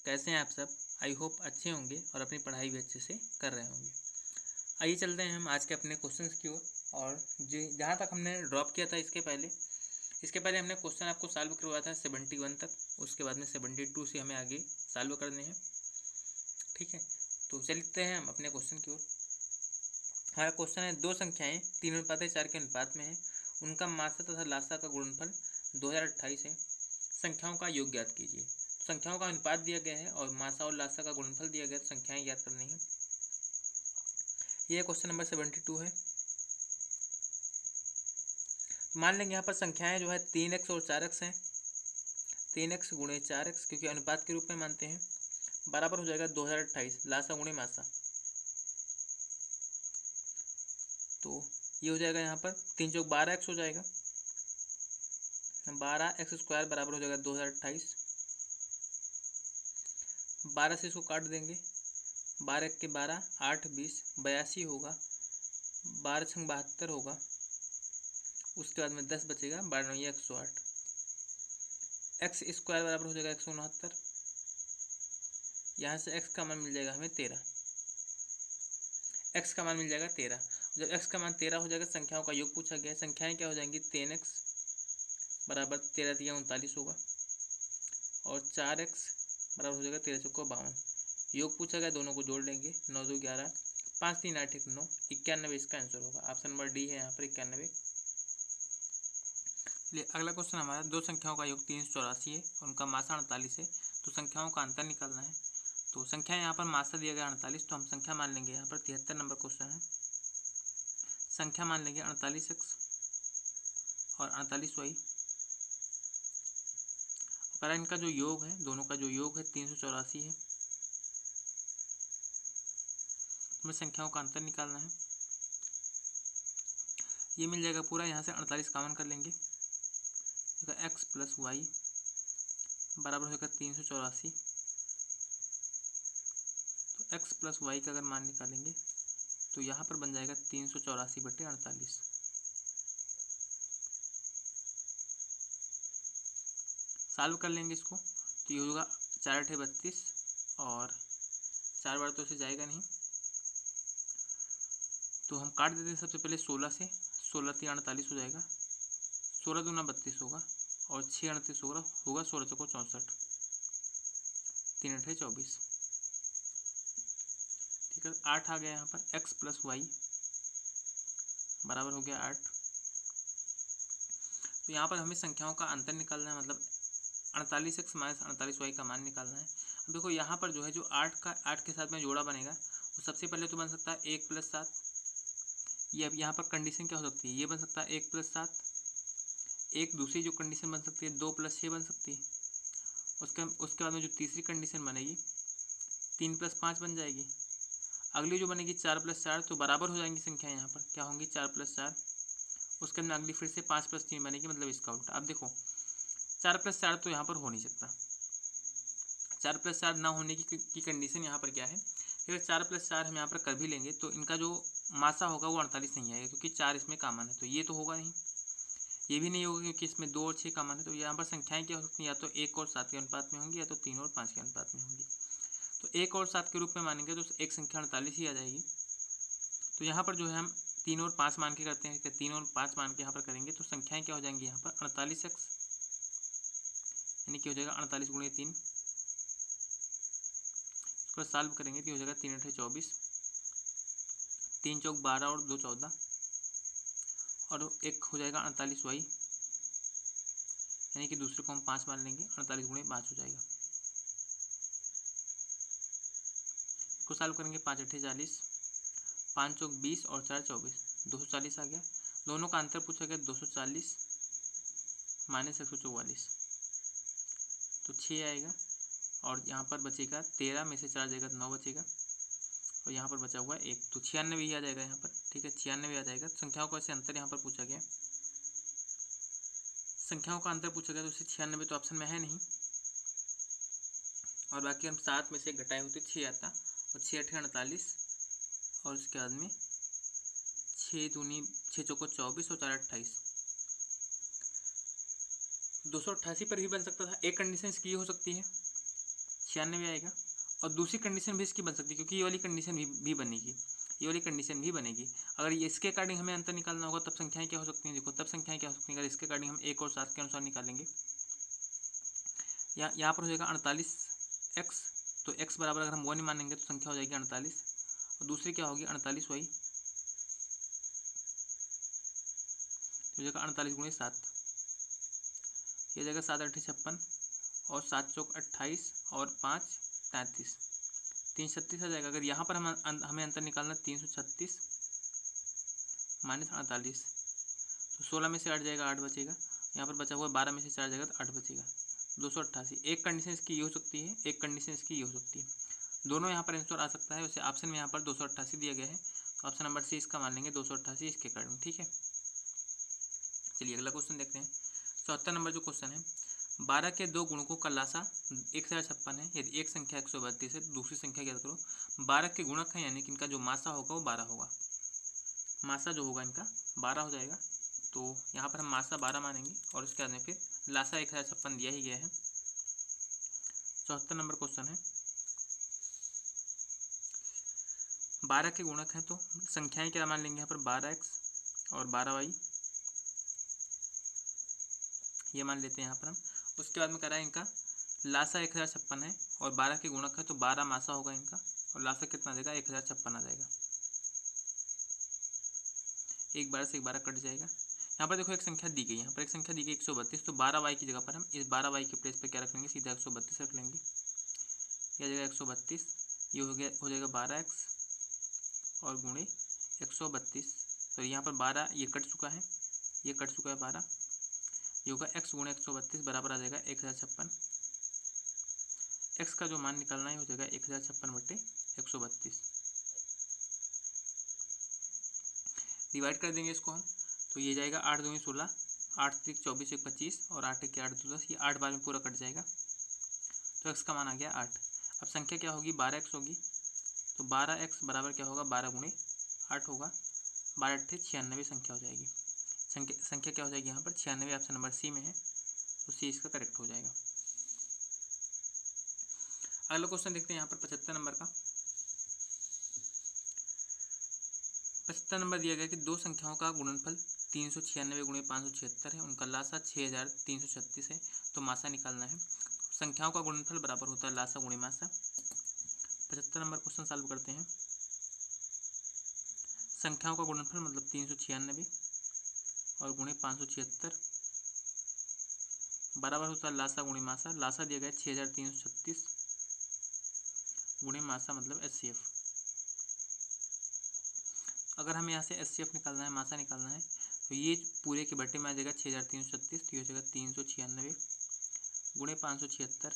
कैसे हैं आप सब। आई होप अच्छे होंगे और अपनी पढ़ाई भी अच्छे से कर रहे होंगे। आइए चलते हैं हम आज के अपने क्वेश्चंस की ओर। और जी जहाँ तक हमने ड्रॉप किया था इसके पहले हमने क्वेश्चन आपको सॉल्व करवाया था 71 तक। उसके बाद में 72 से हमें आगे सॉल्व करने हैं। ठीक है, तो चलते हैं हम अपने क्वेश्चन की ओर। हमारा क्वेश्चन है, दो संख्याएं 3:4 के अनुपात में है, उनका मात्रा तथा लासा का गुणनफल 2028 है। संख्याओं का योग ज्ञात कीजिए। संख्याओं का अनुपात दिया गया है और मासा और लासा का गुणनफल दिया गया है, तो संख्याएं ज्ञात करनी है। यह क्वेश्चन नंबर 72 है। मान लेंगे यहाँ पर संख्याएं जो है 3x और 4x हैं। 3x गुणे 4x, क्योंकि अनुपात के रूप में मानते हैं, बराबर हो जाएगा 2028 लासा गुणे मासा। तो ये हो जाएगा यहाँ पर 3 चौक 12x हो जाएगा। 12x² बराबर हो जाएगा 2028। 12 से इसको काट देंगे, 12 के 12, 8 20 82 होगा। 12 छंग 72 होगा। उसके बाद में 10 बचेगा, 12 9 108। x² बराबर हो जाएगा 169। यहाँ से x का मान मिल जाएगा हमें 13। x का मान मिल जाएगा 13। जब x का मान 13 हो जाएगा, संख्याओं का योग पूछा गया है। संख्याएं क्या हो जाएंगी, 3x बराबर 13 3 39 होगा और 4x बराबर हो जाएगा 13 चौको 52। योग पूछा गया, दोनों को जोड़ लेंगे, 9 2 11 5 3 8 1 9 91 इसका आंसर होगा। ऑप्शन नंबर डी है यहाँ पर 91। चलिए अगला क्वेश्चन हमारा, दो संख्याओं का योग 384 है और उनका मासा 48 है, तो संख्याओं का अंतर निकालना है। तो संख्या यहाँ पर मासा दिया गया 48, तो हम संख्या मान लेंगे यहाँ पर 73 नंबर क्वेश्चन है। संख्या मान लेंगे 48x और 48y। और इनका जो योग है, दोनों का जो योग है 384 है। हमें संख्याओं का अंतर निकालना है। ये मिल जाएगा पूरा, यहाँ से 48 कॉमन कर लेंगे, x + y बराबर होगा 384। तो x + y का अगर मान निकालेंगे तो यहाँ पर बन जाएगा 384/48। सॉल्व कर लेंगे इसको, तो ये होगा 4 × 32 और 4 बार तो इसे जाएगा नहीं, तो हम काट देते हैं सबसे पहले 16 से। 16 3 48 हो जाएगा, 16 दूना 32 होगा और 6 38 होगा 16 चौको 64, 3 8 24। ठीक है, 8 आ गया यहाँ पर। x + y बराबर हो गया 8। तो यहाँ पर हमें संख्याओं का अंतर निकालना है, मतलब 48x - 48y का मान निकालना है। अब देखो यहाँ पर जो है, जो 8 के साथ में जोड़ा बनेगा, वो सबसे पहले तो बन सकता है 1 + 7। ये अब यहाँ पर कंडीशन क्या हो सकती है, ये बन सकता है 1 + 7। एक दूसरी जो कंडीशन बन सकती है 2 + 6 बन सकती है। उसके बाद में जो तीसरी कंडीशन बनेगी 3 + 5 बन जाएगी। अगली जो बनेगी 4 + 4, तो बराबर हो जाएंगी संख्या, यहाँ पर क्या होंगी 4 + 4। उसके अंदर अगली फिर से 5 + 3 बनेगी, मतलब इसका उल्टा। अब देखो 4 + 4 तो यहाँ पर हो नहीं सकता। 4 + 4 ना होने की कंडीशन यहाँ पर क्या है, अगर 4 + 4 हम यहाँ पर कर भी लेंगे तो इनका जो मासा होगा वो 48 नहीं आएगा, क्योंकि 4 इसमें कॉमन है, तो ये तो होगा नहीं। ये भी नहीं होगा क्योंकि इसमें 2 और 6 कॉमन है। तो यहाँ पर संख्याएं क्या हो सकती हैं, या तो 1 और 7 के अनुपात में होंगी, या तो 3 और 5 के अनुपात में होंगी। तो 1 और 7 के रूप में मानेंगे तो एक संख्या 48 ही आ जाएगी। तो यहाँ पर जो है हम 3 और 5 मान के करते हैं, कि 3 और 5 मान के यहाँ पर करेंगे तो संख्याएं क्या हो जाएंगी, यहाँ पर 48x यानी कि हो जाएगा 48 × 3। इसको सॉल्व करेंगे तो हो जाएगा 3 × 24, 3 चौक 12 और 2 14, और एक हो जाएगा 48y, यानी कि दूसरे को हम 5 मान लेंगे, 48 × 5 हो जाएगा। इसको सॉल्व करेंगे, 5 × 8 = 40, 5 चौक 20 और 4 24, 240 आ गया। दोनों का अंतर पूछा गया 240 - 144, तो 6 आएगा। और यहाँ पर बचेगा 13 में से 4 जाएगा तो 9 बचेगा, और यहाँ पर बचा हुआ 1, तो 96 ही आ जाएगा यहाँ पर। ठीक है, 96 आ जाएगा। संख्याओं का ऐसे अंतर यहाँ पर पूछा गया, संख्याओं का अंतर पूछा गया, तो उससे 96 तो ऑप्शन में है नहीं, और बाकी हम 7 में से घटाए होते 6 आता, और 6 8 48, और उसके बाद में 6 दूनी 6 चौको 24 और 4 28, 288 पर भी बन सकता था। एक कंडीशन इसकी हो सकती है 96 आएगा। और दूसरी कंडीशन भी इसकी बन सकती है, क्योंकि ये वाली कंडीशन भी बनेगी, ये वाली कंडीशन भी बनेगी। अगर ये इसके अकॉर्डिंग हमें अंतर निकालना होगा तब संख्याएं क्या हो सकती हैं, देखो तब संख्याएं क्या हो सकती हैं, अगर इसके अकॉर्डिंग हम 1 और 7 के अनुसार निकालेंगे। यहाँ पर हो जाएगा 48x, तो x बराबर अगर हम 1 मानेंगे तो संख्या हो जाएगी 48, और दूसरी क्या होगी 48y, तो हो जाएगा 48 गुणे 7, ये जाएगा 7 8 56, और 7 चौक 28, और 5 33, 336 आ जाएगा। अगर यहाँ पर हमें अंतर निकालना 336 माइनस 48, तो 16 में से 8 जाएगा, 8 बचेगा। यहाँ पर बचा हुआ 12 में से 4 जाएगा तो 8 बचेगा, 288। एक कंडीशन इसकी ये हो सकती है, एक कंडीशन इसकी ये हो सकती है, दोनों यहाँ पर आंसर आ सकता है। वैसे ऑप्शन में यहाँ पर 288 दिया गया है, तो ऑप्शन नंबर सी इसका मान लेंगे 288 इसके अकॉर्डिंग, ठीक है। चलिए अगला क्वेश्चन देखते हैं। 74 नंबर जो क्वेश्चन है, 12 के दो गुणकों का लासा 1056 है। यदि एक संख्या 132 है तो दूसरी संख्या क्या करो, 12 के गुणक है, यानी कि इनका जो मासा होगा वो 12 होगा, मासा जो होगा इनका 12 हो जाएगा। तो यहाँ पर हम मासा 12 मानेंगे, और उसके बाद में फिर लासा 1056 दिया ही गया है। 74 नंबर क्वेश्चन है, 12 के गुणक हैं तो संख्याएं क्या मान लेंगे यहाँ पर, 12x और 12y ये मान लेते हैं यहाँ पर हम। उसके बाद में कह रहा है इनका लासा 1056 है, और 12 के गुणक है तो 12 मासा होगा इनका, और लासा कितना आ जाएगा 1056 आ जाएगा। एक 12 से एक 12 कट जाएगा। यहाँ पर देखो एक संख्या दी गई है, यहाँ पर एक संख्या दी गई 132, तो 12y की जगह पर हम इस 12y के प्लेस पर क्या रख लेंगे, सीधा 132 रख लेंगे। यह जगह 132, ये हो जाएगा 12x और गुणे 132, तो यहाँ पर 12 ये कट चुका है, ये कट चुका है 12, ये होगा x गुणे 132 बराबर आ जाएगा 1056। x का जो मान निकालना है हो जाएगा 1056 बटे 132। डिवाइड कर देंगे इसको हम, तो ये जाएगा 8 दूनी 16, 8 3 24 1 25, और 8 1 8 2 10, ये 8 बार में पूरा कट जाएगा, तो x का मान आ गया 8। अब संख्या क्या होगी, 12x होगी, तो 12x बराबर क्या होगा, 12 गुणे 8 होगा, 12 8 96 संख्या हो जाएगी। संख्या क्या हो जाएगी यहाँ पर 96, ऑप्शन नंबर सी में है, तो सी इसका करेक्ट हो जाएगा। अगला क्वेश्चन देखते हैं यहाँ पर 75 नंबर का। 75 नंबर दिया गया कि दो संख्याओं का गुणनफल 396 गुणे 576 है, उनका लासा 6336 है, तो मासा निकालना है। संख्याओं का गुणनफल बराबर होता है लासा गुणे मासा। 75 नंबर क्वेश्चन सॉल्व करते हैं। संख्याओं का गुणनफल मतलब 396 और गुणे 576 बराबर होता है लासा गुणे मासा। लासा दिया गया 6336 गुणे मासा मतलब HCF। अगर हमें यहाँ से HCF निकालना है, मासा निकालना है, तो ये पूरे के बटे में आ जाएगा 6336, तो ये हो जाएगा 396 गुणे 576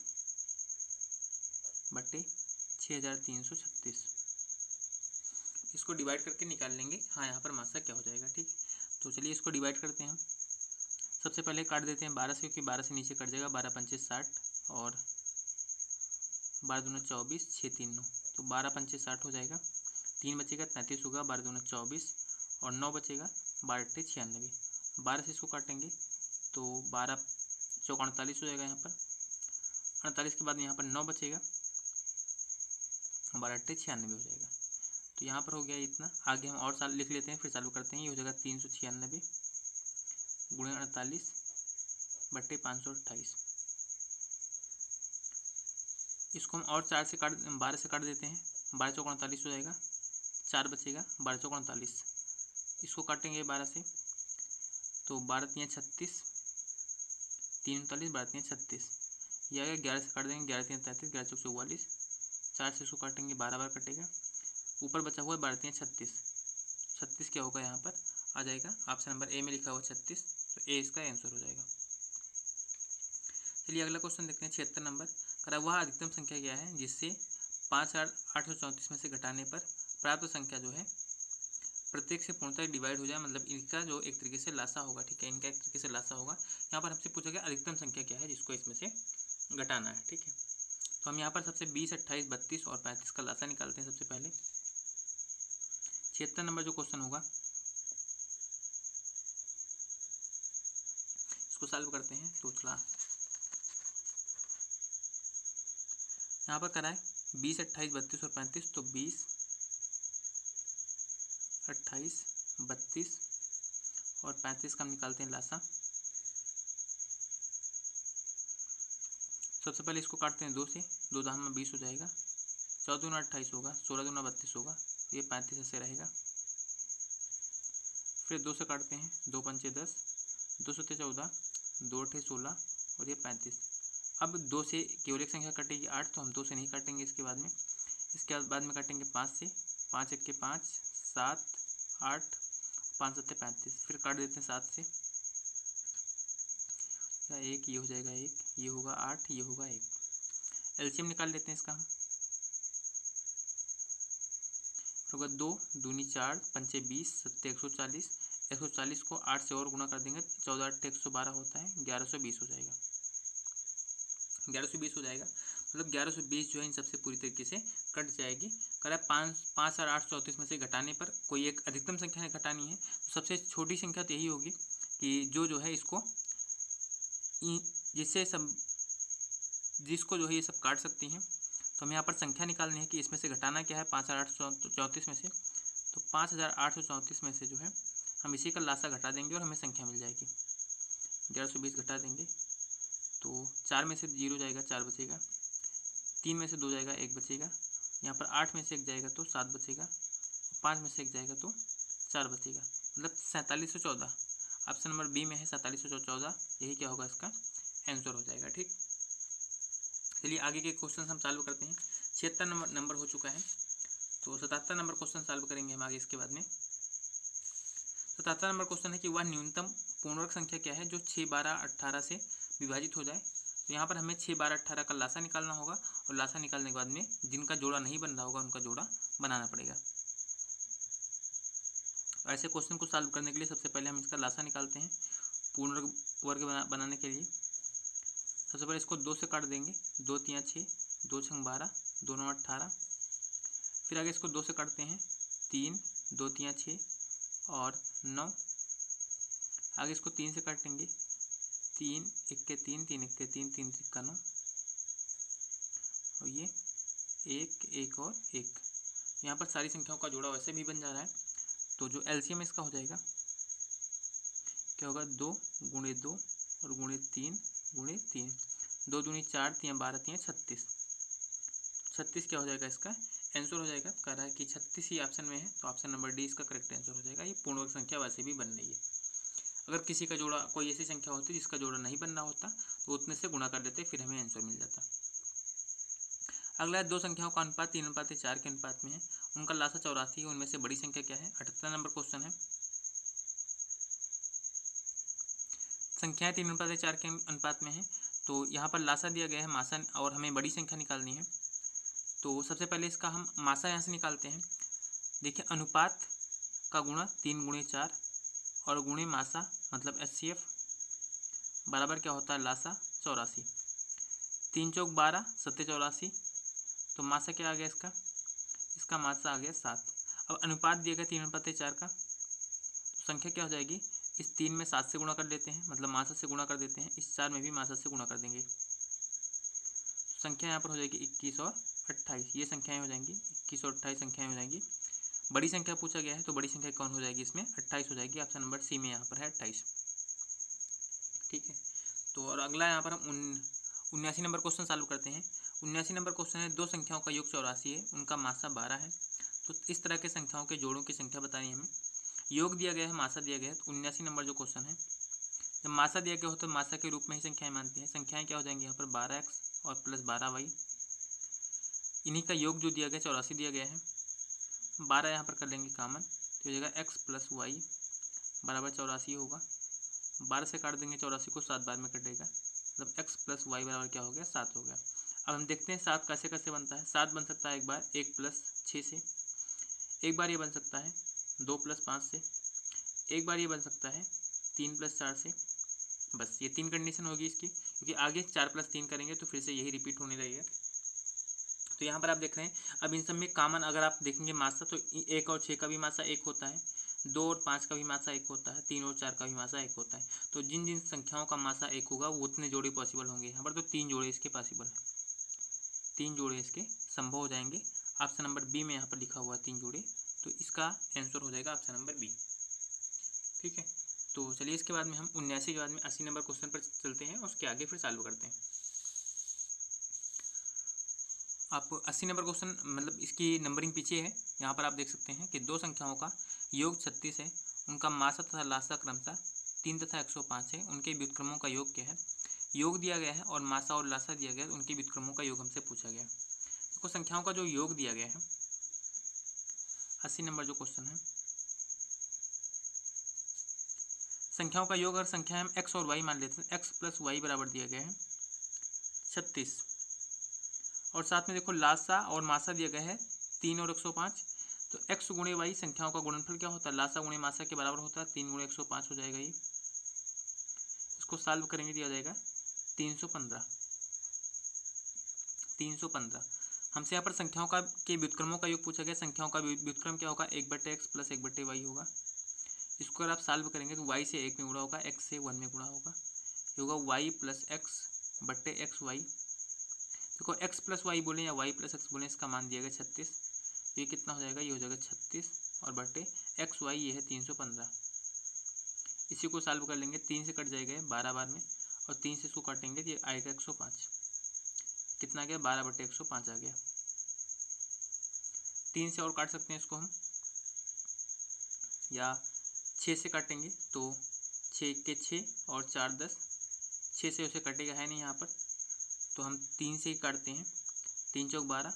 बटे 6336। इसको डिवाइड करके निकाल लेंगे हाँ यहाँ पर मासा क्या हो जाएगा, ठीक है। तो चलिए इसको डिवाइड करते हैं हम। सबसे पहले काट देते हैं 12 से, क्योंकि 12 से नीचे कट जाएगा, 12 पंचे 60 और 12 दूना 24, 6 3 9, तो 12 पंचे 60 हो जाएगा, 3 बचेगा 33 होगा, 12 दूना 24 और 9 बचेगा, 12 अट्ठे 96। 12 से इसको काटेंगे तो 12 चौक 48 हो जाएगा, यहाँ पर 48 के बाद यहाँ पर 9 बचेगा, 12 अट्ठे 96 हो जाएगा। तो यहाँ पर हो गया इतना। आगे हम और साल लिख लेते हैं, फिर चालू करते हैं। ये हो जाएगा 396 गुणे 48 बट्टे 528। इसको हम और 4 से काट 12 से काट देते हैं, 12 चौक 48 हो जाएगा, 4 बचेगा, 12 चौक 48। इसको काटेंगे 12 से तो 12 3 36, 3 39, 12 3 36, ये आ गया। 11 से काट देंगे, 11 3 33, 11 चौक 44, 4 से इसको काटेंगे, 12 बार कटेगा, ऊपर बचा हुआ है 12 3 36। 36 क्या होगा यहाँ पर आ जाएगा, ऑप्शन नंबर ए में लिखा हुआ 36, तो ए इसका आंसर हो जाएगा। चलिए अगला क्वेश्चन देखते हैं। 76 नंबर करा, वह अधिकतम संख्या क्या है जिससे 5834 में से घटाने पर प्राप्त संख्या जो है प्रत्येक से पूर्णतः डिवाइड हो जाए, मतलब इनका जो एक तरीके से लासा होगा, ठीक है, इनका एक तरीके से लासा होगा। यहाँ पर हमसे पूछा गया अधिकतम संख्या क्या है जिसको इसमें से घटाना है, ठीक है। तो हम यहाँ पर सबसे 20, 28, 32 और 35 का लासा निकालते हैं सबसे पहले। 76 नंबर जो क्वेश्चन होगा इसको सॉल्व करते हैं। तो थोड़ा यहाँ पर करा है 20, 28, 32 और 35, तो 20, 28, 32 और 35 का हम निकालते हैं लासा। सबसे पहले इसको काटते हैं 2 से, 2 दाम में 20 हो जाएगा, 14 दूना 28 होगा, 16 दूना 32 होगा, ये 35 ऐसे रहेगा। फिर 2 से काटते हैं, 2 पंचे 10, 2 सत्ते 14, 2 अठे 16 और ये 35। अब 2 से केवल एक संख्या कटेगी 8, तो हम 2 से नहीं काटेंगे इसके बाद में। इसके बाद में काटेंगे 5 से, 5 1 के 5, 7, 8, 5 सत्ते 35। फिर काट देते हैं 7 से, एक ये हो जाएगा, एक ये होगा 8, ये होगा 1। एलसीएम निकाल लेते हैं इसका हम। होगा 2 दूनी 4, पंचे 20, सत्ते 140, 140 को 8 से और गुणा कर देंगे, 14 8 112 होता है, 1120 हो जाएगा। 1120 हो जाएगा, मतलब 1120 जो है इन सबसे पूरी तरीके से कट जाएगी। करा 5,834 में से घटाने पर कोई एक अधिकतम संख्या घटानी है, तो सबसे छोटी संख्या तो यही होगी कि जो है इसको जिसको जो है ये सब काट सकती हैं। तो हमें यहाँ पर संख्या निकालनी है कि इसमें से घटाना क्या है 5,834 में से। तो 5,834 में से जो है हम इसी का लासा घटा देंगे और हमें संख्या मिल जाएगी। 1120 घटा देंगे तो 4 में से 0 जाएगा, 4 बचेगा, 3 में से 2 जाएगा, 1 बचेगा, यहाँ पर 8 में से 1 जाएगा तो 7 बचेगा, 5 में से 1 जाएगा तो 4 बचेगा, मतलब 4714। ऑप्शन नंबर बी में है 4714, यही क्या होगा इसका आंसर हो जाएगा। ठीक, चलिए आगे के क्वेश्चन हम सॉल्व करते हैं। 76 नंबर हो चुका है, तो 77 नंबर क्वेश्चन सॉल्व करेंगे हम आगे इसके बाद में। 77 नंबर क्वेश्चन है कि वह न्यूनतम पूर्णवर्ग संख्या क्या है जो 6, 12, 18 से विभाजित हो जाए। तो यहाँ पर हमें 6, 12, 18 का लासा निकालना होगा और लासा निकालने के बाद में जिनका जोड़ा नहीं बन रहा होगा उनका जोड़ा बनाना पड़ेगा। ऐसे क्वेश्चन को सॉल्व करने के लिए सबसे पहले हम इसका लासा निकालते हैं पूर्ण वर्ग बनाने के लिए। सबसे पहले इसको 2 से काट देंगे, 2 3 6, 2 6 12, 2 9 18। फिर आगे इसको 2 से काटते हैं, 3, 2 3 6 और 9। आगे इसको 3 से काटेंगे, 3 1 के 3, 3 1 के 3, 3 3 का 9 और ये 1 1 और 1। यहाँ पर सारी संख्याओं का जोड़ा वैसे भी बन जा रहा है, तो जो एलसीएम इसका हो जाएगा क्या होगा 2 गुणे 2 और गुणे 3 गुणे 3, 2 दूनी 4, 3 12, 3 36। 36 क्या हो जाएगा इसका आंसर हो जाएगा। कह रहा है कि 36 ही ऑप्शन में है, तो ऑप्शन नंबर डी इसका करेक्ट आंसर हो जाएगा। ये पूर्णवर्ग संख्या वैसे भी बन रही है। अगर किसी का जोड़ा कोई ऐसी संख्या होती जिसका जोड़ा नहीं बनना होता तो उतने से गुणा कर देते, फिर हमें आंसर मिल जाता। अगला है 2 संख्याओं का अनुपात 3:4 के अनुपात में है, उनका लासा 84 है, उनमें से बड़ी संख्या क्या है। 78 नंबर क्वेश्चन है, संख्याएं 3:4 के अनुपात में है, तो यहाँ पर लासा दिया गया है मासा और हमें बड़ी संख्या निकालनी है। तो सबसे पहले इसका हम मासा यहाँ से निकालते हैं। देखिए अनुपात का गुणा 3 गुणे 4 और गुणे मासा मतलब HCF बराबर क्या होता है लासा 84। 3 चौक 12, 7 84, तो मासा क्या आ गया इसका मासा आ गया 7। अब अनुपात दिया गया 3:4 का, तो संख्या क्या हो जाएगी, इस 3 में 7 से गुणा कर देते हैं, मतलब मासा से गुणा कर देते हैं, इस 4 में भी मासा से गुणा कर देंगे, तो संख्या यहाँ पर हो जाएगी 21 और 28। ये संख्याएं हो जाएंगी 21 और 28 संख्याएं हो जाएंगी। बड़ी संख्या पूछा गया है तो बड़ी संख्या कौन हो जाएगी, इसमें 28 हो जाएगी। ऑप्शन नंबर सी में यहाँ पर है 28। ठीक है, तो और अगला यहाँ पर हम 79 नंबर क्वेश्चन सॉल्व करते हैं। 79 नंबर क्वेश्चन है 2 संख्याओं का योग 84 है, उनका मासा 12 है। तो इस तरह के संख्याओं के जोड़ों की संख्या बतानी है हमें। योग दिया गया है, मासा दिया गया है, तो 79 नंबर जो क्वेश्चन है, जब मासा दिया गया हो तो मासा के रूप में ही संख्याएं मानती हैं। संख्याएं क्या हो जाएंगी यहाँ पर 12x और प्लस 12y, इन्हीं का योग जो दिया गया 84 दिया गया है। 12 यहाँ पर कर लेंगे कामन, तो हो जाएगा x प्लस वाई बराबर 84 होगा। 12 से काट देंगे 84 को, 7 बार में कटेगा, मतलब x प्लस वाई बराबर क्या हो गया 7 हो गया। अब हम देखते हैं 7 कैसे कैसे बनता है। 7 बन सकता है एक बार 1 प्लस 6 से, एक बार ये बन सकता है 2 प्लस 5 से, एक बार ये बन सकता है 3 प्लस 4 से। बस ये 3 कंडीशन होगी इसकी, क्योंकि आगे 4 प्लस 3 करेंगे तो फिर से यही रिपीट होने लगेगा। तो यहाँ पर आप देख रहे हैं, अब इन सब में कामन अगर आप देखेंगे मासा, तो 1 और 6 का भी मासा 1 होता है, 2 और 5 का भी मासा 1 होता है, 3 और 4 का भी मासा 1 होता है। तो जिन जिन संख्याओं का मासा 1 होगा वो उतने जोड़े पॉसिबल होंगे। यहाँ पर तो 3 जोड़े इसके पॉसिबल हैं। 3 जोड़े इसके संभव हो जाएंगे। ऑप्शन नंबर बी में यहाँ पर लिखा हुआ है 3 जोड़े, तो इसका आंसर हो जाएगा ऑप्शन नंबर बी। ठीक है, तो चलिए इसके बाद में हम 79 के बाद में 80 नंबर क्वेश्चन पर चलते हैं, उसके आगे फिर सॉल्व करते हैं। आप 80 नंबर क्वेश्चन मतलब इसकी नंबरिंग पीछे है। यहाँ पर आप देख सकते हैं कि दो संख्याओं का योग 36 है, उनका मासा तथा लासा क्रमशः 3 तथा 105 है, उनके व्युत्क्रमों का योग क्या है। योग दिया गया है और मासा और लासा दिया गया है, उनके व्युत्क्रमों का योग हमसे पूछा गया। देखो संख्याओं का जो योग दिया गया है 80 नंबर जो क्वेश्चन है, संख्याओं का योग अगर संख्या हम x और y मान लेते हैं, x प्लस वाई बराबर दिया गया है 36, और साथ में देखो लासा और मासा दिया गया है 3 और 105, तो x गुणे वाई संख्याओं का गुणनफल क्या होता है, लासा गुणे मासा के बराबर होता है, 3 गुणे 105 हो जाएगा। ये इसको सॉल्व करेंगे दिया जाएगा 315। हमसे यहाँ पर संख्याओं का के व्युत्क्रमों का योग पूछा गया। संख्याओं का व्युत्क्रम क्या होगा, 1/x प्लस 1/y होगा। इसको अगर आप सॉल्व करेंगे तो y से 1 में गुणा होगा, x से 1 में गुणा होगा, ये होगा y प्लस एक्स बट्टे एक्स वाई। देखो x प्लस वाई बोले या y प्लस एक्स बोले, इसका मान दिया गया 36, ये कितना हो जाएगा, ये हो जाएगा 36 और बट्टे एक्स वाई ये है 315। इसी को सॉल्व कर लेंगे, 3 से कट जाएगा 12 बार में, और 3 से इसको काटेंगे तो ये आएगा 105। कितना आ गया, 12/105 आ गया। 3 से और काट सकते हैं इसको हम, या 6 से काटेंगे तो 6 के 6 और 4 10, 6 से उसे कटेगा है नहीं यहाँ पर, तो हम 3 से ही काटते हैं। 3 चौक 12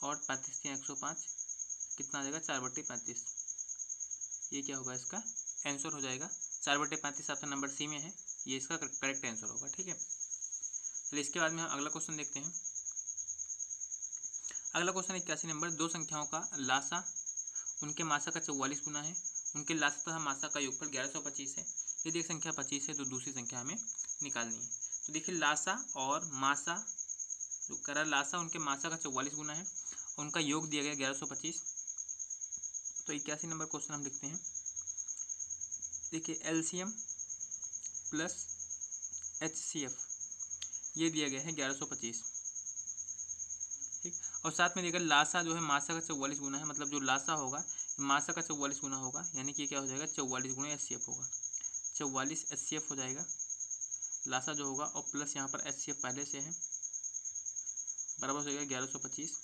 और 35 3 105, कितना आ जाएगा 4/35। ये क्या होगा, इसका आंसर हो जाएगा 4/35। आपका नंबर सी में है, ये इसका करेक्ट आंसर होगा। ठीक है, चलिए इसके बाद में हम अगला क्वेश्चन देखते हैं। अगला क्वेश्चन 81 नंबर, दो संख्याओं का लासा उनके मासा का 44 गुना है, उनके लासा तथा मासा का योगफल 1125 है। यदि एक संख्या 25 है तो दूसरी संख्या हमें निकालनी है। तो देखिए लासा और मासा जो करा, लासा उनके मासा का 44 गुना है, उनका योग दिया गया 1125। तो 81 नंबर क्वेश्चन हम लिखते हैं। देखिए एलसीएम प्लस HCF ये दिया गया है 1125। ठीक, और साथ में देखिए लासा जो है मासा का 44 गुना है, मतलब जो लासा होगा मासा का 44 गुना होगा, यानी कि क्या हो जाएगा 44 गुणे HCF होगा, 44 HCF हो जाएगा लासा जो होगा, और प्लस यहाँ पर HCF पहले से है, बराबर हो जाएगा 1125।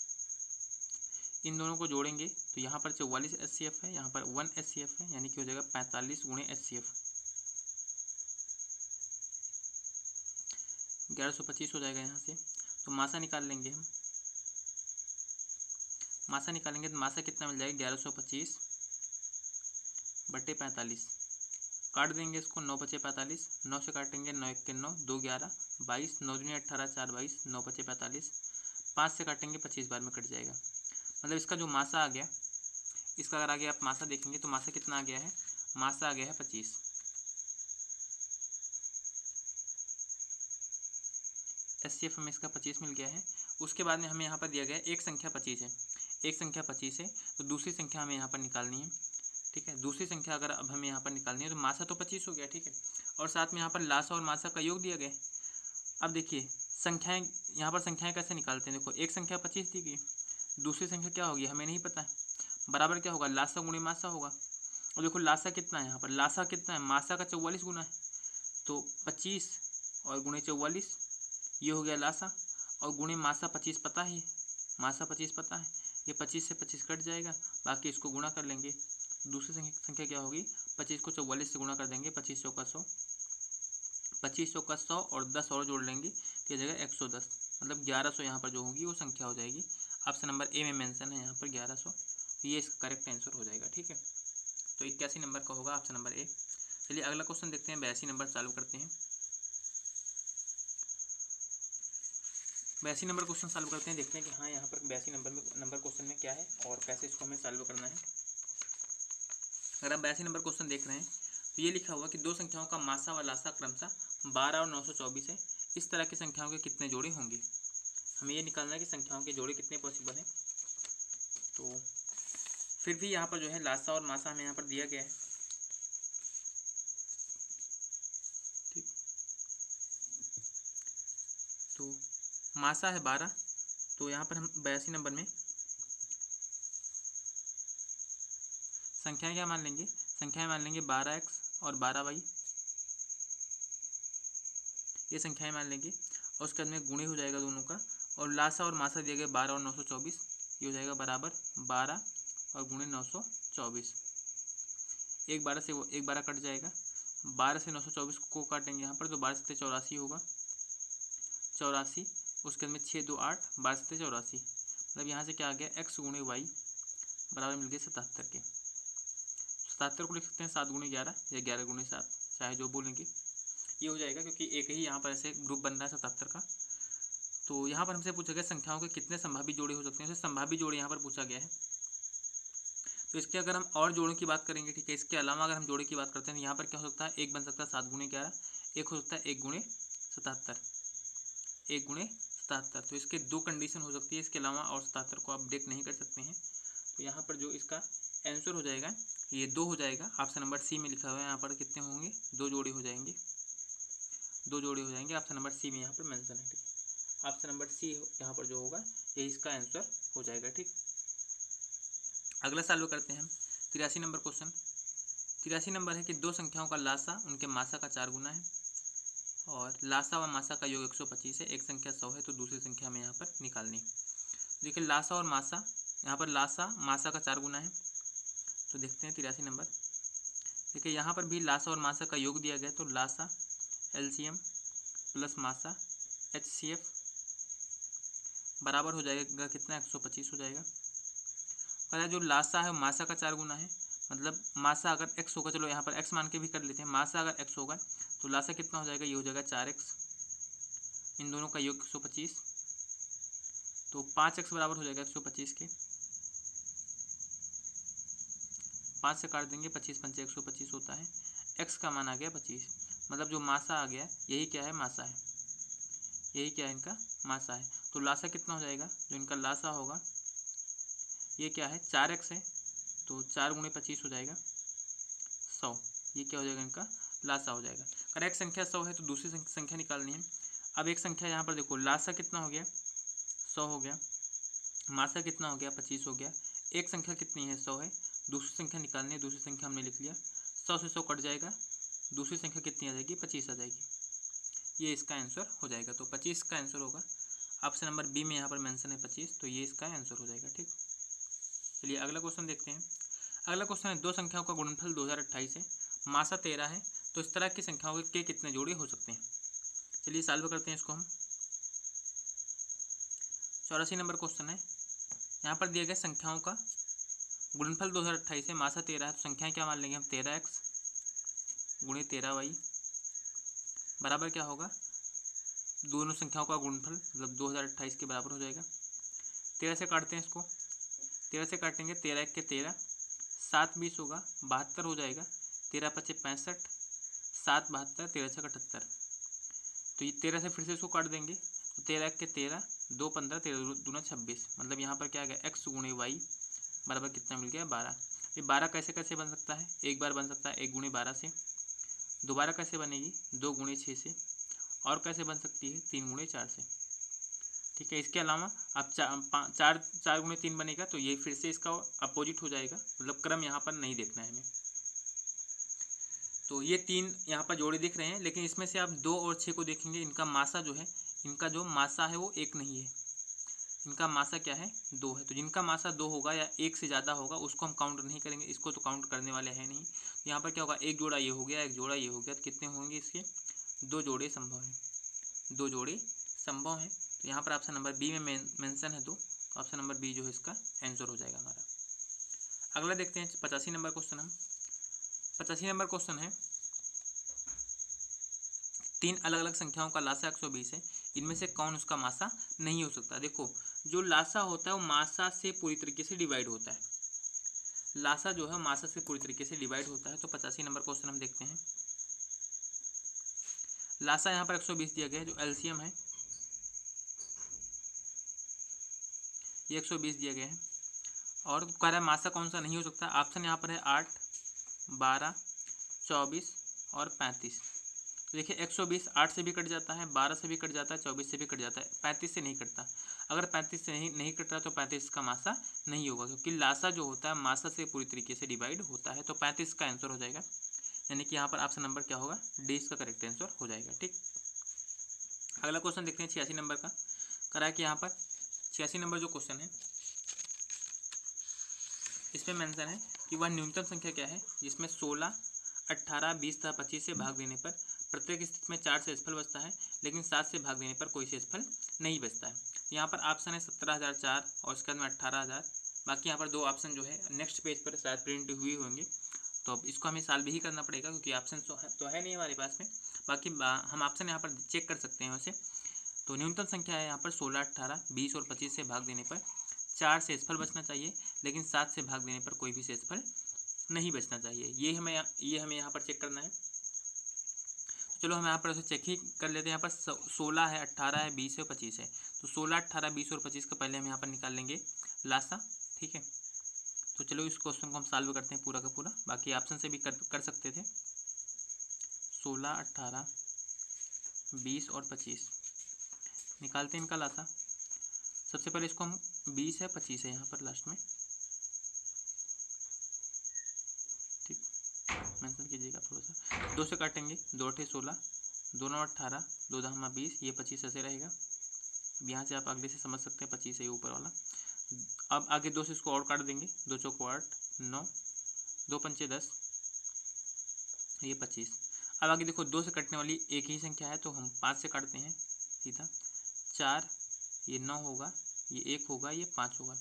इन दोनों को जोड़ेंगे तो यहाँ पर 44 HCF है, यहाँ पर 1 HCF है, यानी कि हो जाएगा 45 गुणे HCF, 1125 हो जाएगा यहाँ से। तो मासा निकाल लेंगे हम, मासा निकालेंगे तो मासा कितना मिल जाएगा 1125 बटे 45, काट देंगे इसको, 9 बचे 45, 9 से काटेंगे 9 1 के 9, 2 11 22, 9 दूनी 18 4 22, 9 बचे 45, 5 से काटेंगे 25 बार में कट जाएगा। मतलब इसका जो मासा आ गया, इसका अगर आगे आप मासा देखेंगे तो मासा कितना आ गया है, मासा आ गया है 25। HCF हमें इसका 25 मिल गया है। उसके बाद में हमें यहाँ पर दिया गया है एक संख्या 25 है, एक संख्या 25 है, तो दूसरी संख्या हमें यहाँ पर निकालनी है। ठीक है, दूसरी संख्या अगर अब हमें यहाँ पर निकालनी है तो मासा तो 25 हो गया। ठीक है, और साथ में यहाँ पर लासा और मासा का योग दिया गया। अब देखिए संख्याएं, यहाँ पर संख्याएं कैसे निकालते हैं। देखो एक संख्या 25 दी गई, दूसरी संख्या क्या होगी हमें नहीं पता है, बराबर क्या होगा, लासा गुणे मासा होगा। और देखो लासा कितना है, यहाँ पर लासा कितना है, मासा का 44 गुना है, तो 25 और गुणे 44 ये हो गया लासा, और गुणे मासा 25 पता है, मासा 25 पता है, ये 25 से 25 कट जाएगा, बाकी इसको गुणा कर लेंगे। दूसरी संख्या क्या होगी, 25 को 44 से गुणा कर देंगे, 25 का 100, 25 का 100 और 10 और जोड़ लेंगे तो ये जगह 110, मतलब 1100 यहाँ पर जो होगी वो संख्या हो जाएगी। ऑप्शन नंबर ए में मेंशन है यहाँ पर 1100, तो ये इसका करेक्ट आंसर हो जाएगा। ठीक है, तो 81 नंबर का होगा ऑप्शन नंबर ए। चलिए अगला क्वेश्चन देखते हैं, 82 नंबर चालू करते हैं। 82 नंबर क्वेश्चन सॉल्व करते हैं, देखते हैं कि हाँ यहाँ पर 82 नंबर क्वेश्चन में क्या है और कैसे इसको हमें सॉल्व करना है। अगर आप 82 नंबर क्वेश्चन देख रहे हैं तो ये लिखा हुआ कि दो संख्याओं का मासा व लासा क्रमशः 12 और 924 है, इस तरह की संख्याओं के कितने जोड़े होंगे। हमें ये निकालना है कि संख्याओं के जोड़े कितने पॉसिबल हैं। तो फिर भी यहाँ पर जो है लासा और मासा हमें यहाँ पर दिया गया है। ठीक, तो मासा है 12, तो यहाँ पर हम 82 नंबर में संख्याएं क्या मान लेंगे, संख्याएं मान लेंगे 12x और 12y, ये संख्याएं मान लेंगे और उसके बाद में गुणे हो जाएगा दोनों का, और लासा और मासा दिया गया 12 और 924, ये हो जाएगा बराबर 12 और गुणे 924। एक 12 से वो एक 12 कट जाएगा, 12 से 924 को काटेंगे यहाँ पर तो 12 से 84 होगा, 84, उसके बाद में 6 2 8, 12 से 84, मतलब यहाँ से क्या आ गया x गुणे वाई बराबर मिल गया 77 के। 77 को लिख सकते हैं 7 गुणे 11 या 11 गुणे 7, चाहे जो बोलेंगे ये हो जाएगा, क्योंकि एक ही यहाँ पर ऐसे ग्रुप बन रहा है 77 का। तो यहाँ पर हमसे पूछा गया संख्याओं के कितने संभावित जोड़े हो सकते हैं, उसे संभावित जोड़े यहाँ पर पूछा गया है। तो इसके अगर हम और जोड़ों की बात करेंगे, ठीक है, इसके अलावा अगर हम जोड़े की बात करते हैं तो यहाँ पर क्या हो सकता है, एक बन सकता है 7 गुणे 11, एक हो सकता है 1 गुणे 77, 1 गुणे 77। तो इसके दो कंडीशन हो सकती है, इसके अलावा और 77 को आप ब्रेक नहीं कर सकते हैं। तो यहाँ पर जो इसका आंसर हो जाएगा ये 2 हो जाएगा, ऑप्शन नंबर सी में लिखा हुआ है। यहाँ पर कितने होंगे, 2 जोड़े हो जाएंगे, 2 जोड़े हो जाएंगे, ऑप्शन नंबर सी में यहाँ पर मेंशन है, ठीक है। ऑप्शन नंबर सी यहाँ पर जो होगा ये इसका आंसर हो जाएगा, ठीक। अगला सॉल्व करते हैं हम 83 नंबर क्वेश्चन। 83 नंबर है कि दो संख्याओं का लासा उनके मासा का 4 गुना है और लासा व मासा का योग 125 है, एक संख्या 100 है तो दूसरी संख्या में यहाँ पर निकालनी है। देखिए लासा और मासा, यहाँ पर लासा मासा का 4 गुना है, तो देखते हैं 83 नंबर। देखिए यहाँ पर भी लासा और मासा का योग दिया गया, तो लासा LCM प्लस मासा HCF बराबर हो जाएगा कितना, 125 हो जाएगा। और जो लासा है मासा का 4 गुना है, मतलब मासा अगर x होगा, चलो यहाँ पर x मान के भी कर लेते हैं, मासा अगर x होगा तो लासा कितना हो जाएगा, ये हो जाएगा 4x, इन दोनों का योग 125, तो 5x बराबर हो जाएगा 125 के, 5 से काट देंगे, 25 पंचे 125 होता है, x का मान आ गया 25, मतलब जो मासा आ गया यही क्या है, मासा है, यही क्या है, इनका मासा है। तो लासा कितना हो जाएगा, जो इनका लासा होगा ये क्या है, 4x है, तो 4 गुणे 25 हो जाएगा 100, ये क्या हो जाएगा, इनका लासा हो जाएगा। अगर एक संख्या 100 है तो दूसरी संख्या निकालनी है। अब एक संख्या यहाँ पर देखो, लासा कितना हो गया, 100 हो गया, मासा कितना हो गया, 25 हो गया, एक संख्या कितनी है, 100 है, दूसरी संख्या निकालनी है, दूसरी संख्या हमने लिख लिया, 100 से 100 कट जाएगा, दूसरी संख्या कितनी आ जाएगी, 25 आ जाएगी, ये इसका आंसर हो जाएगा। तो 25 का आंसर होगा, ऑप्शन नंबर बी में यहाँ पर मेंशन है 25, तो ये इसका आंसर हो जाएगा, ठीक। चलिए अगला क्वेश्चन देखते हैं। अगला क्वेश्चन है दो संख्याओं का गुणनफल 2028 है, मासा 13 है, तो इस तरह की संख्याओं के कितने जोड़े हो सकते हैं। चलिए सॉल्व करते हैं इसको हम। 84 नंबर क्वेश्चन है, यहाँ पर दिया गया संख्याओं का गुणनफल 2028 है, मासा 13 है, तो संख्याएं क्या मान लेंगे हम, 13x गुणे 13y बराबर क्या होगा, दोनों संख्याओं का गुणनफल मतलब 2028 के बराबर हो जाएगा। 13 से काटते हैं इसको, 13 से काटेंगे, 13 1 के 13, 7 20 होगा, 72 हो जाएगा, 13 5 65, 7 72, 13 6 78, तो ये 13 से फिर से इसको काट देंगे, तो 13 1 के 13, 2 15, 13 दूना 26, मतलब यहाँ पर क्या आ गया, x गुणे y बराबर कितना मिल गया, 12। ये 12 कैसे कैसे बन सकता है, एक बार बन सकता है 1 गुणे 12 से, दोबारा कैसे बनेगी 2 गुणे 6 से, और कैसे बन सकती है 3 गुणे 4 से, ठीक है। इसके अलावा आप 4 गुणे 3 बनेगा, तो ये फिर से इसका अपोजिट हो जाएगा, मतलब क्रम यहाँ पर नहीं देखना है हमें। तो ये 3 यहाँ पर जोड़े दिख रहे हैं, लेकिन इसमें से आप 2 और 6 को देखेंगे, इनका मासा जो है, इनका जो मासा है वो 1 नहीं है, इनका मासा क्या है, 2 है। तो जिनका मासा 2 होगा या 1 से ज़्यादा होगा उसको हम काउंट नहीं करेंगे, इसको तो काउंट करने वाले हैं नहीं। तो यहाँ पर क्या होगा, एक जोड़ा ये हो गया, एक जोड़ा ये हो गया, तो कितने होंगे इसके, 2 जोड़े संभव हैं, 2 जोड़े संभव हैं। तो यहाँ पर ऑप्शन नंबर बी में मेंशन है 2, तो ऑप्शन नंबर बी जो है इसका आंसर हो जाएगा हमारा। अगला देखते हैं 85 नंबर क्वेश्चन हम। 85 नंबर क्वेश्चन है, 3 अलग अलग संख्याओं का लासा 120 है, इनमें से कौन उसका मासा नहीं हो सकता। देखो जो लासा होता है वो मासा से पूरी तरीके से डिवाइड होता है, लासा जो है मासा से पूरी तरीके से डिवाइड होता है। तो 85 नंबर क्वेश्चन हम देखते हैं। लासा यहाँ पर 120 दिया गया है, जो एलसीएम है ये 120 दिया गया है, और कह रहा है मासा कौन सा नहीं हो सकता। ऑप्शन यहाँ पर है 8 12 24 और 35। तो देखिए 120 8 से भी कट जाता है, 12 से भी कट जाता है, 24 से भी कट जाता है, 35 से नहीं कटता। अगर 35 से नहीं कट रहा तो 35 का मासा नहीं होगा, क्योंकि लासा जो होता है मासा से पूरी तरीके से डिवाइड होता है। तो 35 का आंसर हो जाएगा, यानी कि यहाँ पर ऑप्शन नंबर क्या होगा, डी इसका करेक्ट आंसर हो जाएगा। ठीक, अगला क्वेश्चन देखते हैं 86 नंबर का। करा है कि यहाँ पर 86 नंबर जो क्वेश्चन है इसमें मेंशन है कि वह न्यूनतम संख्या क्या है जिसमें 16, 18, 20 तथा 25 से भाग देने पर प्रत्येक स्थिति में 4 शेषफल बचता है, लेकिन 7 से भाग देने पर कोई शेषफल नहीं बचता है। यहाँ पर ऑप्शन है 17,004 और इसके बाद में 18,000। बाकी यहाँ पर दो ऑप्शन जो है नेक्स्ट पेज पर शायद प्रिंट हुए होंगे, तो अब इसको हमें सॉल्व भी करना पड़ेगा क्योंकि ऑप्शन तो है नहीं हमारे पास में। बाकी हम ऑप्शन यहाँ पर चेक कर सकते हैं वैसे। तो न्यूनतम संख्या है यहाँ पर 16, 18, 20 और 25 से भाग देने पर 4 शेषफल बचना चाहिए, लेकिन 7 से भाग देने पर कोई भी शेषफल नहीं बचना चाहिए। ये हमें यहाँ पर चेक करना है। चलो हम यहाँ पर उसे चेक ही कर लेते हैं। यहाँ पर 16 है, 18 है, 20 है, 25 है। तो 16, 18, 20 और 25 का पहले हम यहाँ पर निकाल लेंगे लासा। ठीक है, तो चलो इस क्वेश्चन को हम सॉल्व करते हैं पूरा का पूरा। बाकी ऑप्शन से भी कर सकते थे। 16, 18, 20 और 25 निकालते हैं इनका लासा। सबसे पहले इसको हम 20 है, 25 है यहाँ पर लास्ट में, ठीक, मेंशन कीजिएगा थोड़ा सा। 2 से काटेंगे, 2 अठे 16, 2 9 18, 2 दहमा 20, ये 25 ऐसे रहेगा। यहाँ से आप अगले से समझ सकते हैं 25 है ऊपर वाला। अब आगे 2 से इसको और काट देंगे, 2 चौको 8, 9, 2 पंचे 10, ये 25। अब आगे देखो 2 से कटने वाली एक ही संख्या है, तो हम 5 से काटते हैं सीधा। 4, ये 9 होगा, ये 1 होगा, ये 5 होगा।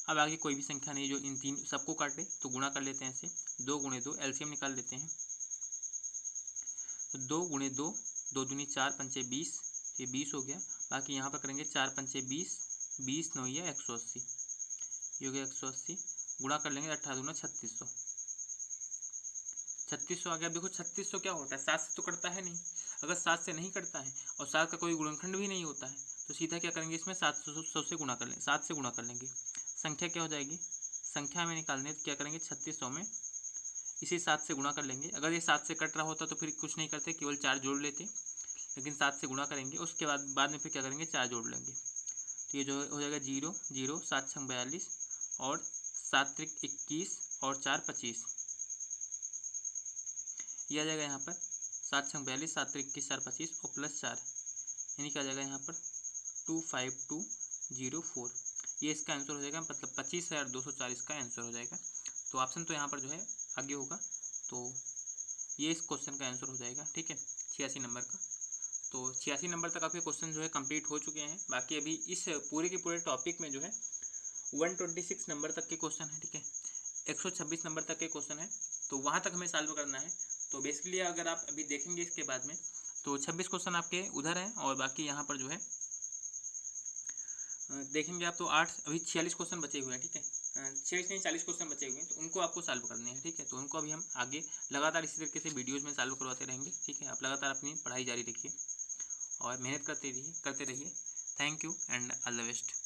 अब आगे कोई भी संख्या नहीं जो इन तीन सबको काटे, तो गुणा कर लेते हैं ऐसे। 2 गुणे 2 एलसीएम निकाल लेते हैं। तो 2 गुणे 2, 2 दूनी 4 पंचे 20, ये 20 हो गया। बाकी यहाँ पर करेंगे 4 पंचे 20, 20 9 या 180, ये हो गया 180। गुणा कर लेंगे 18 दूना 3600, 3600 आ गया। अब देखो 3600 क्या होता है, 7 से तो कटता है नहीं। अगर 7 से नहीं कटता है और 7 का कोई गुणनखंड भी नहीं होता है, तो सीधा क्या करेंगे, इसमें 700 से गुणा कर लेंगे, 7 से गुणा कर लेंगे। संख्या क्या हो जाएगी, संख्या में निकालने है तो क्या करेंगे 3600 में इसे 7 से गुणा कर लेंगे। अगर ये 7 से कट रहा होता तो फिर कुछ नहीं करते, केवल 4 जोड़ लेते, लेकिन 7 से गुणा करेंगे। उसके बाद में फिर क्या करेंगे 4 जोड़ लेंगे। तो ये जो हो जाएगा 0 0, 7 6 42 और 7 त्रिक 21 और 4 25, ये आ जाएगा यहाँ पर 7 6 42, 7 त्रिक 21, 4 25 और प्लस 4, यानी क्या आ जाएगा यहाँ पर 25204। ये इसका आंसर हो जाएगा, मतलब 25,204 इसका आंसर हो जाएगा। तो ऑप्शन तो यहाँ पर जो है आगे होगा, तो ये इस क्वेश्चन का आंसर हो जाएगा। ठीक है, 86 नंबर का। तो 86 नंबर तक आपके क्वेश्चन जो है कंप्लीट हो चुके हैं। बाकी अभी इस पूरे के पूरे टॉपिक में जो है 126 नंबर तक के क्वेश्चन है। ठीक है, 126 नंबर तक के क्वेश्चन है, तो वहाँ तक हमें सॉल्व करना है। तो बेसिकली अगर आप अभी देखेंगे इसके बाद में, तो 26 क्वेश्चन आपके उधर हैं और बाकी यहाँ पर जो है देखेंगे आप तो 8 अभी 46 क्वेश्चन बचे हुए हैं। ठीक है, 46 नहीं 40 क्वेश्चन बचे हुए हैं, तो उनको आपको सॉल्व करने हैं। ठीक है, तो उनको अभी हम आगे लगातार इसी तरीके से वीडियोज़ में सॉल्व करवाते रहेंगे। ठीक है, आप लगातार अपनी पढ़ाई जारी रखिए और मेहनत करते रहिए। Thank you and all the best.